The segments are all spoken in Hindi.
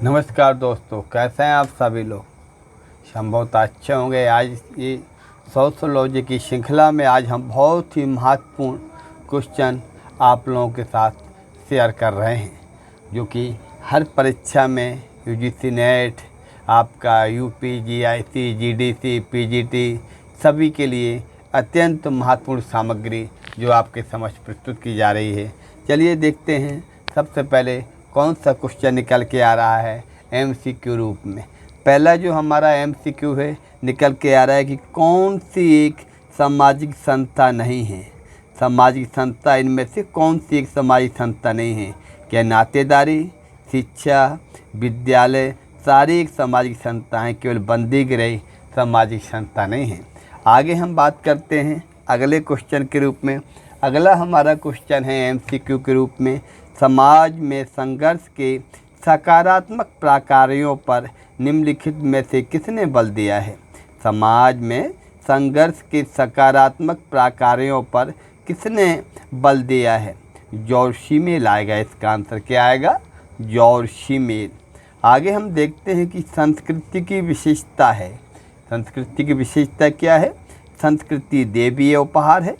नमस्कार दोस्तों, कैसे हैं आप सभी लोग। संभवतः अच्छे होंगे। आज ये सोशियोलॉजी की श्रृंखला में आज हम बहुत ही महत्वपूर्ण क्वेश्चन आप लोगों के साथ शेयर कर रहे हैं, जो कि हर परीक्षा में यूजीसी नेट, आपका यूपी, जीआईसी, जीडीसी, पीजीटी सभी के लिए अत्यंत महत्वपूर्ण सामग्री जो आपके समक्ष प्रस्तुत की जा रही है। चलिए देखते हैं सबसे पहले कौन सा क्वेश्चन निकल के आ रहा है एमसीक्यू रूप में। पहला जो हमारा एमसीक्यू है निकल के आ रहा है कि कौन सी एक सामाजिक संस्था नहीं है। सामाजिक संस्था इनमें से कौन सी एक सामाजिक संस्था नहीं है। क्या नातेदारी, शिक्षा, विद्यालय सारी एक सामाजिक संस्थाएं, केवल बंदी गृह सामाजिक संस्था नहीं है। आगे हम बात करते हैं अगले क्वेश्चन के रूप में। अगला हमारा क्वेश्चन है एमसीक्यू के रूप में, समाज में संघर्ष के सकारात्मक प्रकारों पर निम्नलिखित में से किसने बल दिया है। समाज में संघर्ष के सकारात्मक प्रकारों पर किसने बल दिया है। जॉर्ज सीमेल आएगा। इसका आंसर क्या आएगा? जॉर्ज सीमेल। आगे हम देखते हैं कि संस्कृति की विशेषता है। संस्कृति की विशेषता क्या है? संस्कृति दैवीय उपहार है।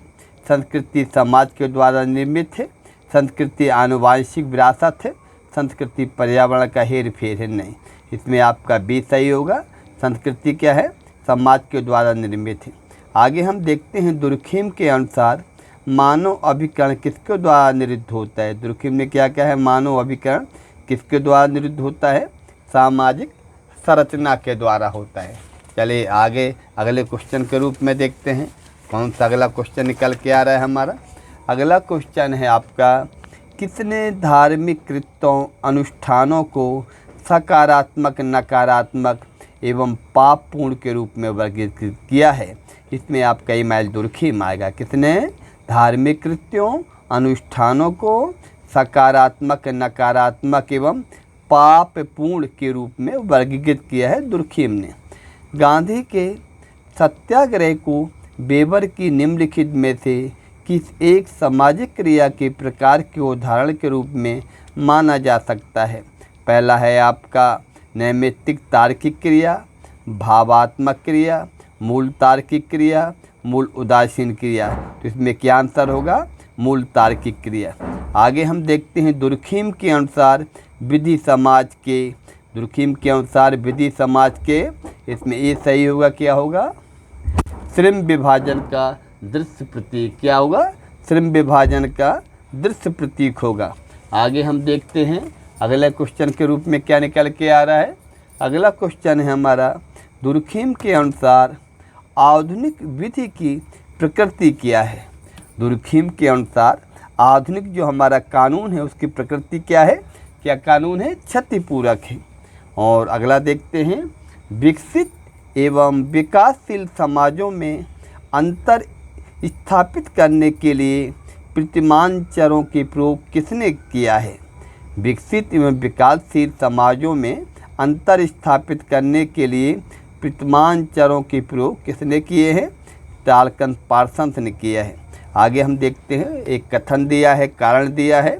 संस्कृति समाज के द्वारा निर्मित है। संस्कृति आनुवांशिक विरासत है। संस्कृति पर्यावरण का हेर फेर है। नहीं, इसमें आपका बी सही होगा। संस्कृति क्या है? समाज के द्वारा निर्मित है। आगे हम देखते हैं दुर्खिम के अनुसार मानव अभिकरण किसके द्वारा निरुद्ध होता है। दुर्खिम ने क्या है? मानव अभिकरण किसके द्वारा निरुद्ध होता है? सामाजिक संरचना के द्वारा होता है। चलिए आगे अगले क्वेश्चन के रूप में देखते हैं कौन सा अगला क्वेश्चन निकल के आ रहा है हमारा। अगला क्वेश्चन है आपका, किसने धार्मिक कृत्यों अनुष्ठानों को सकारात्मक, नकारात्मक एवं पापपूर्ण के रूप में वर्गीकृत किया है। इसमें आपका ईमेल दुर्खिम आएगा। किसने धार्मिक कृत्यों अनुष्ठानों को सकारात्मक, नकारात्मक एवं पापपूर्ण के रूप में वर्गीकृत किया है? दुर्खिम ने। गांधी के सत्याग्रह को वेबर की निम्नलिखित में से किस एक सामाजिक क्रिया के प्रकार के उदाहरण के रूप में माना जा सकता है। पहला है आपका नैमित्तिक तार्किक क्रिया, भावात्मक क्रिया, मूल तार्किक क्रिया, मूल उदासीन क्रिया। तो इसमें क्या आंसर होगा? मूल तार्किक क्रिया। आगे हम देखते हैं दुर्खिम के अनुसार विधि समाज के। दुर्खिम के अनुसार विधि समाज के, इसमें ये सही होगा। क्या होगा? श्रम विभाजन का दृश्य प्रतीक। क्या होगा? श्रम विभाजन का दृश्य प्रतीक होगा। आगे हम देखते हैं अगले क्वेश्चन के रूप में क्या निकल के आ रहा है। अगला क्वेश्चन है हमारा, दुर्खिम के अनुसार आधुनिक विधि की प्रकृति क्या है। दुर्खिम के अनुसार आधुनिक जो हमारा कानून है उसकी प्रकृति क्या है? क्या कानून है? क्षतिपूरक है। और अगला देखते हैं, विकसित एवं विकासशील समाजों में अंतर स्थापित करने के लिए प्रतिमान चरों के प्रयोग किसने किया है। विकसित एवं विकासशील समाजों में अंतर स्थापित करने के लिए प्रतिमान चरों के प्रयोग किसने किए हैं? टाल्कन पार्सन्स ने किया है। आगे हम देखते हैं, एक कथन दिया है, कारण दिया है।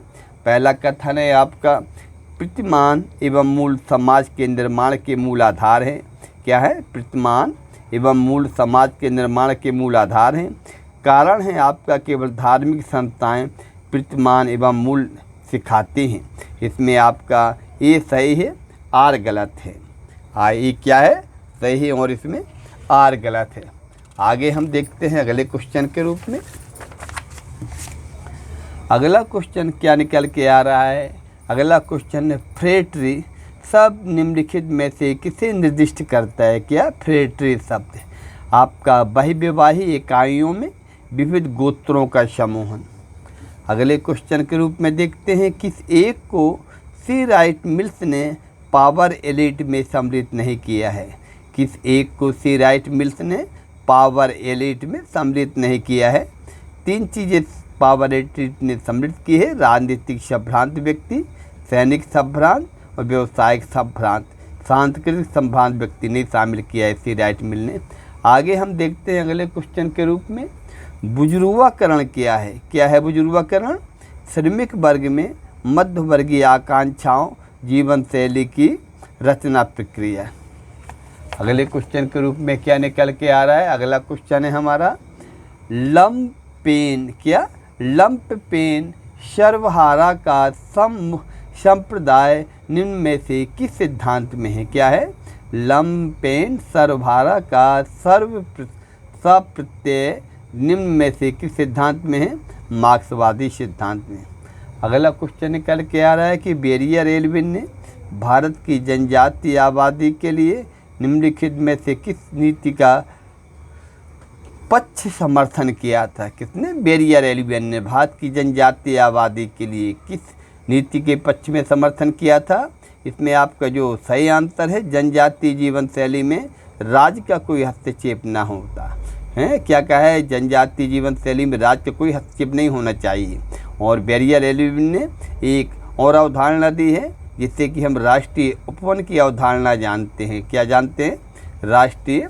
पहला कथन है आपका, प्रतिमान एवं मूल समाज के निर्माण के मूल आधार हैं। क्या है? प्रतिमान एवं मूल समाज के निर्माण के मूल आधार हैं। कारण है आपका, केवल धार्मिक संस्थाएं प्रतिमान एवं मूल सिखाती हैं। इसमें आपका ए सही है, आर गलत है। ई क्या है? सही है और इसमें आर गलत है। आगे हम देखते हैं अगले क्वेश्चन के रूप में। अगला क्वेश्चन क्या निकल के आ रहा है? अगला क्वेश्चन है, फ्रेटरी सब निम्नलिखित में से किसे निर्दिष्ट करता है। क्या? फ्रेटरी शब्द आपका बहुविवाही इकाइयों में विविध गोत्रों का समूहन। अगले क्वेश्चन के रूप में देखते हैं, किस एक को सी राइट मिल्स ने पावर एलिट में सम्मिलित नहीं किया है। किस एक को सी राइट मिल्स ने पावर एलिट में सम्मिलित नहीं किया है। तीन चीज़ें पावर एलिट ने सम्मिलित की है: राजनीतिक संभ्रांत व्यक्ति, सैनिक संभ्रांत और व्यवसायिक संभ्रांत। सांस्कृतिक संभ्रांत व्यक्ति नहीं शामिल किया है सी राइट मिल ने। आगे हम देखते हैं अगले क्वेश्चन के रूप में, बुजुर्गीकरण क्या है। क्या है बुजुर्गीकरण? श्रमिक वर्ग में मध्यवर्गीय आकांक्षाओं जीवन शैली की रचना प्रक्रिया। अगले क्वेश्चन के रूप में क्या निकल के आ रहा है? अगला क्वेश्चन है हमारा लंप पेन। क्या? लंप पेन सर्वहारा का संप्रदाय निम्न में से किस सिद्धांत में है? क्या है? लंप पेन सर्वहारा का सप्रत्यय निम्न में से किस सिद्धांत में है? मार्क्सवादी सिद्धांत में। अगला क्वेश्चन निकल के आ रहा है कि बेरियर एल्विन ने भारत की जनजातीय आबादी के लिए निम्नलिखित में से किस नीति का पक्ष समर्थन किया था? किसने? बेरियर एल्विन ने भारत की जनजातीय आबादी के लिए किस नीति के पक्ष में समर्थन किया था? इसमें आपका जो सही आंसर है, जनजातीय जीवन शैली में राज्य का कोई हस्तक्षेप ना होता है। क्या कहा है? जनजातीय जीवन शैली में राज्य का कोई हस्तक्षेप नहीं होना चाहिए। और बेरियर एल्विन ने एक और अवधारणा दी है जिससे कि हम राष्ट्रीय उपवन की अवधारणा जानते हैं। क्या जानते हैं? राष्ट्रीय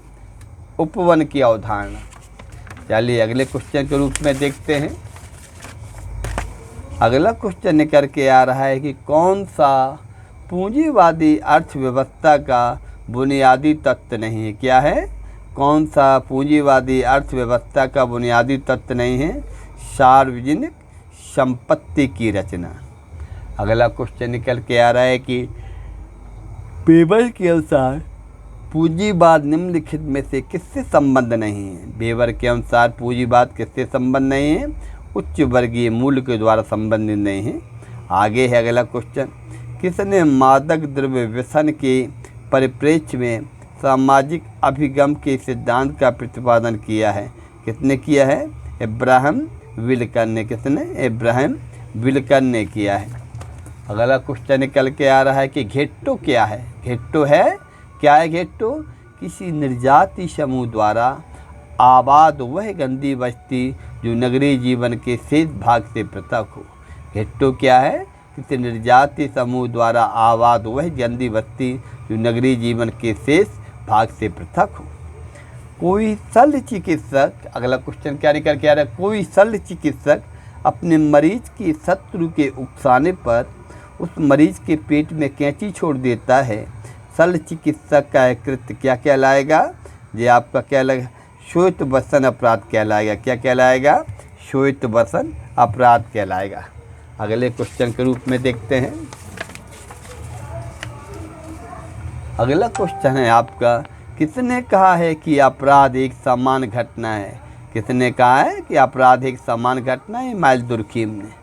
उपवन की अवधारणा। चलिए अगले क्वेश्चन के रूप में देखते हैं। अगला क्वेश्चन निकल के आ रहा है कि कौन सा पूंजीवादी अर्थव्यवस्था का बुनियादी तत्व नहीं है? क्या है? कौन सा पूंजीवादी अर्थव्यवस्था का बुनियादी तत्व नहीं है? सार्वजनिक संपत्ति की रचना। अगला क्वेश्चन निकल के आ रहा है कि वेबर के अनुसार पूंजीवाद निम्नलिखित में से किससे संबंध नहीं है? वेबर के अनुसार पूंजीवाद किससे संबंध नहीं है? उच्च वर्गीय मूल्य के द्वारा संबंधित नहीं है। आगे है अगला क्वेश्चन, किसने मादक द्रव्य व्यसन के परिप्रेक्ष्य में सामाजिक अभिगम के सिद्धांत का प्रतिपादन किया है? किसने किया है? इब्राहिम विल्कन ने। किसने? इब्राहिम विल्कन ने किया है। अगला क्वेश्चन निकल के आ रहा है कि घेट्टो क्या है? घेट्टो है क्या है? घेट्टो किसी निर्जाति समूह द्वारा आबाद वह गंदी बस्ती जो नगरीय जीवन के शेष भाग से पृथक हो। घेट्टो क्या है? किसी निर्जाति समूह द्वारा आबाद वह गंदी बस्ती जो नगरीय जीवन के शेष भाग से पृथक हो। कोई शल्य चिकित्सक, अगला क्वेश्चन क्या निकल के आ रहा है? कोई शल्य चिकित्सक अपने मरीज की शत्रु के उकसाने पर उस मरीज के पेट में कैंची छोड़ देता है। शल्य चिकित्सक का कृत्य क्या कहलाएगा? ये आपका क्या लगा? श्वेत वसन अपराध कहलाएगा। क्या कहलाएगा? श्वेत वसन अपराध कहलाएगा। अगले क्वेश्चन के रूप में देखते हैं। अगला क्वेश्चन है आपका, किसने कहा है कि अपराध एक सामान्य घटना है? किसने कहा है कि अपराध एक सामान्य घटना है? इमाइल दुर्खीम ने।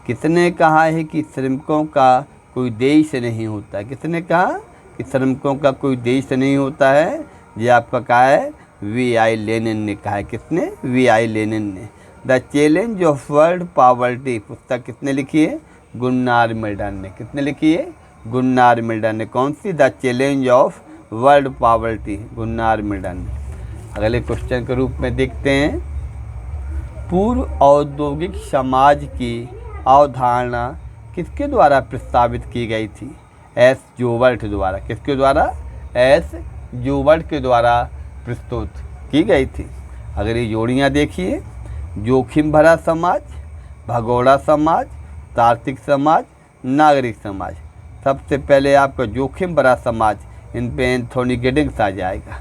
किसने कहा है कि श्रमिकों का कोई देश नहीं होता? किसने कहा कि श्रमिकों का कोई देश नहीं होता है? ये आपका कहा है? V.I. लेनिन ने कहा है। किसने? V.I. लेनिन ने। The challenge of world poverty पुस्तक किसने लिखी है? गुन्नार मिल्टन ने। किसने लिखी है? गुन्नार मिल्टन ने। कौन सी? The challenge of world poverty, Gunnar Milton ने। अगले क्वेश्चन के रूप में देखते हैं, पूर्व औद्योगिक समाज की अवधारणा किसके द्वारा प्रस्तावित की गई थी? एस जोबर्ट द्वारा। किसके द्वारा? एस जोबर्ट के द्वारा प्रस्तुत की गई थी। अगर ये जोड़ियाँ देखिए, जोखिम भरा समाज, भगोड़ा समाज, तार्किक समाज, नागरिक समाज। सबसे पहले आपका जोखिम भरा समाज, इन पे एंथोनी गिडिंग्स आ जाएगा।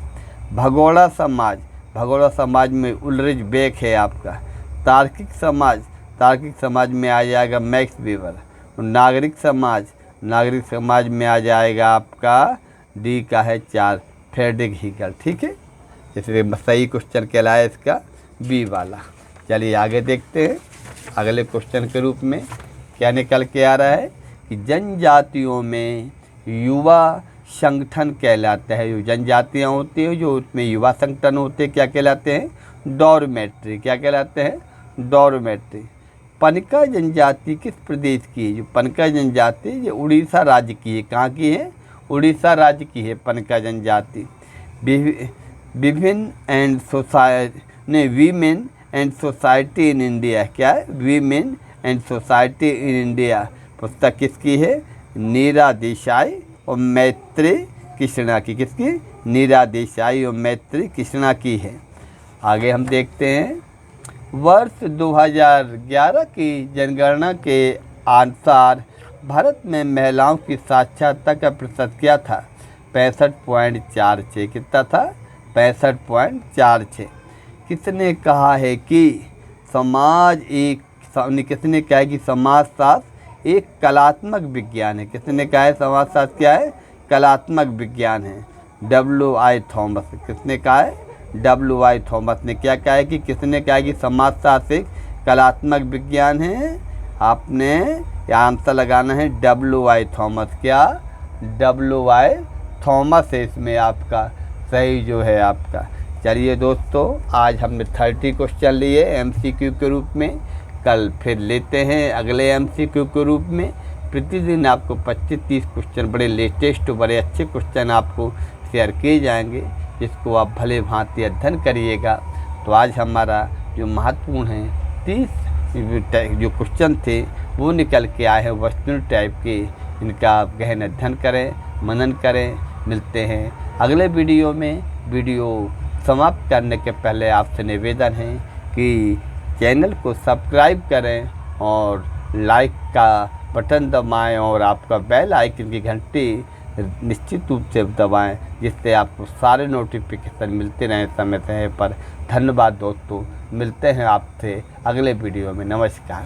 भगोड़ा समाज, भगोड़ा समाज में उल्रिच बेक है आपका। तार्किक समाज में आ जाएगा मैक्स वेबर। नागरिक समाज में आ जाएगा आपका डी का है 4 फ्रेडरिक हीगल। ठीक है, इसलिए सही क्वेश्चन कहलाया इसका बी वाला। चलिए आगे देखते हैं। अगले क्वेश्चन के रूप में क्या निकल के आ रहा है कि जनजातियों में युवा संगठन कहलाता है। जो जनजातियाँ होती हैं, जो उसमें युवा संगठन होते हैं, क्या कहलाते हैं? डॉर्मेट्री। क्या कहलाते हैं? डॉर्मेट्री। पनका जनजाति किस प्रदेश की है? जो पनका जनजाति ये उड़ीसा राज्य की है। कहाँ की है? उड़ीसा राज्य की है पनका जनजाति। Women and society in India. क्या है? Women and society in India पुस्तक किसकी है? नीरा देसाई और मैत्री कृष्णा की। किसकी? नीरा देसाई और मैत्री कृष्णा की है। आगे हम देखते हैं, वर्ष 2011 की जनगणना के अनुसार भारत में महिलाओं की साक्षरता का प्रतिशत क्या था? 65.46। कितना था? 65.46। किसने कहा है कि किसने कहा है कि समाजशास्त्र एक कलात्मक विज्ञान है? किसने कहा है समाजशास्त्र क्या है? कलात्मक विज्ञान है। W.I. थॉमस। किसने कहा है? W.I. थॉमस ने क्या कहा है कि किसने कहा है कि समाजशास्त्र एक कलात्मक विज्ञान है? आपने यहाँ आंसर लगाना है W.I. थॉमस। क्या? W.I. थॉमस है इसमें आपका सही जो है आपका। चलिए दोस्तों, आज हमने 30 क्वेश्चन लिए MCQ के रूप में। कल फिर लेते हैं अगले MCQ के रूप में। प्रतिदिन आपको 25-30 क्वेश्चन बड़े लेटेस्ट बड़े अच्छे क्वेश्चन आपको शेयर किए जाएंगे, जिसको आप भले भांति अध्ययन करिएगा। तो आज हमारा जो महत्वपूर्ण है 30 जो क्वेश्चन थे वो निकल के आए हैं वस्तु टाइप के। इनका आप गहन अध्ययन करें, मनन करें। मिलते हैं अगले वीडियो में। वीडियो समाप्त करने के पहले आपसे निवेदन है कि चैनल को सब्सक्राइब करें और लाइक का बटन दबाएं और आपका बेल आइकन की घंटी निश्चित रूप से दबाएं, जिससे आपको सारे नोटिफिकेशन मिलते रहें समय समय पर। धन्यवाद दोस्तों, मिलते हैं आपसे अगले वीडियो में। नमस्कार।